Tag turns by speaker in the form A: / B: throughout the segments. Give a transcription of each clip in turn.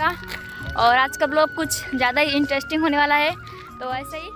A: और आज का ब्लॉग कुछ ज़्यादा ही इंटरेस्टिंग होने वाला है, तो ऐसे ही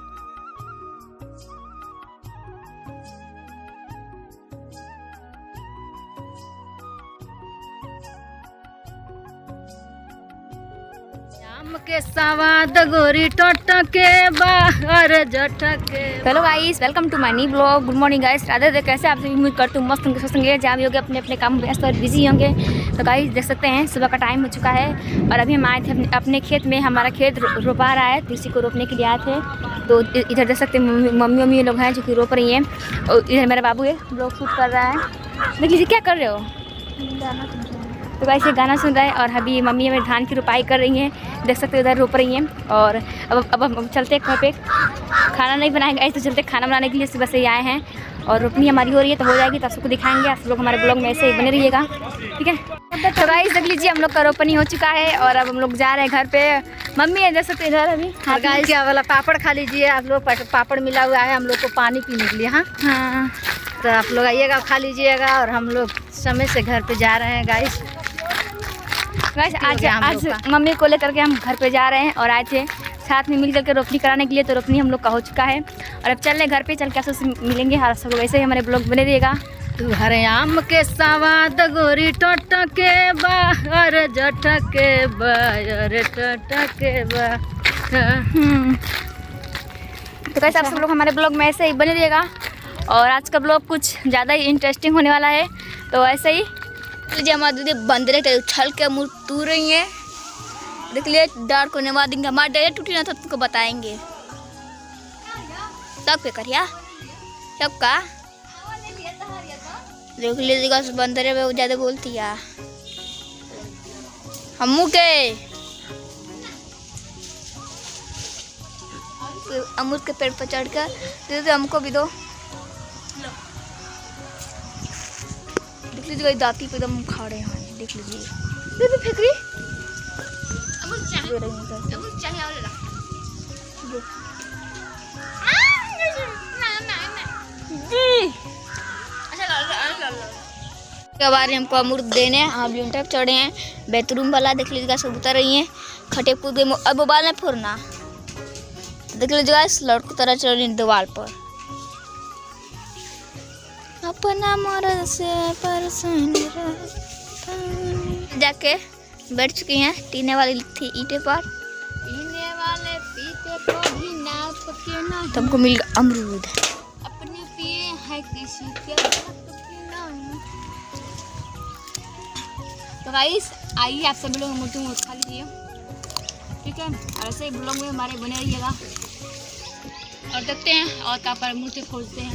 B: के सवाद गोरी टोटके बाहर जटके।
A: Hello guys, welcome to my new blog. Good morning guys, Radhe Radhe. कैसे आप सभी उम्मीद करते हूँ मस्त होंगे, स्वस्थ होंगे, जहाँ भी होंगे अपने अपने काम व्यस्त और बिजी होंगे। तो गाइस देख सकते हैं सुबह का टाइम हो चुका है और अभी हम आए थे अपने खेत में। हमारा खेत रोपा रहा है, तो इसी को रोपने के लिए आए थे। तो इधर देख सकते हैं मम्मी लोग हैं जो कि रोप रही हैं, और इधर मेरा बाबू है, ब्लॉग शूट कर रहा है। देख लीजिए क्या कर रहे हो। तो गाइस ये गाना सुन रहा है और अभी मम्मी हमें धान की रोपाई कर रही हैं, देख सकते हो इधर रोप रही हैं। और अब हम चलते घर पे, खाना नहीं बनाएंगे तो चलते खाना बनाने के लिए सुबह से ही आए हैं। और रोपनी हमारी हो रही है, तो हो जाएगी तो आप सबको दिखाएंगे। आप लोग हमारे ब्लॉग में ऐसे ही बने रहिएगा, ठीक है। तो गाइस देख लीजिए हम लोग का रोपनी हो चुका है और अब हम लोग जा रहे हैं घर पे। मम्मी है देख सकते इधर अभी।
B: हाँ गाइस क्या वाला पापड़ खा लीजिए आप लोग, पापड़ मिला हुआ है हम लोग को पानी पीने के लिए। हाँ तो आप लोग आइएगा, खा लीजिएगा। और हम लोग समय से घर पे जा रहे हैं गाइस।
A: आज मम्मी को लेकर के हम घर पे जा रहे हैं और आए थे साथ में मिल करके रोपनी कराने के लिए। तो रोपनी हम लोग का हो चुका है और अब चल रहे घर पे, चल के आपसे मिलेंगे। हर सब लोग ऐसे ही हमारे ब्लॉग बने रहिएगा।
B: तू हरे आम के सवाद गोरी टोटके बाहर जटके बाहर टटके बा।
A: तो कैसे आप सब लोग हमारे ब्लॉग में ऐसे ही बने रहिएगा। और आज का ब्लॉग कुछ ज़्यादा ही इंटरेस्टिंग होने वाला है, तो ऐसे ही
C: लीजिए हमारे दीदी बंदरे के उछल के मुँह टूट रही है। देख लिए डार्क होने बाद देंगे, हमारा डेरे टूटी ना तो तुमको बताएंगे तब पे करिया तब का। देख लीजिएगा बंदरे में ज़्यादा बोलती है। हमू के अमरूद के पेड़ पर चढ़ कर दीदी हमको भी दो। देख लीजिए दाती पे एकदम खा रहे हैं, देख लीजिए दीदी फेंक रही। बार हमको अमरूद देने हम यूं चढ़े हैं बेडरूम वाला। देख लीजिएगा सब उतर रही हैं, खटे कूद गए। अब मोबाइल में फोड़ना देख लीजिएगा इस लड़कों तरह चढ़ रही दीवार पर। अपना मर्द से परेशान जाके बैठ चुकी हैं टीने वाली थी ईंटे पर।
B: पीने वाले पीते को भी नाप के ना
C: तुमको मिल गया अमरूद।
B: अपने पिए है किसी के
A: तो गाइस आइए आप सभी लोग मूर्ति खा लीजिए, ठीक है। और ऐसे ही ब्लॉग में हमारे बने रहिएगा और देखते हैं और कहाँ पर मूर्ति खोजते हैं।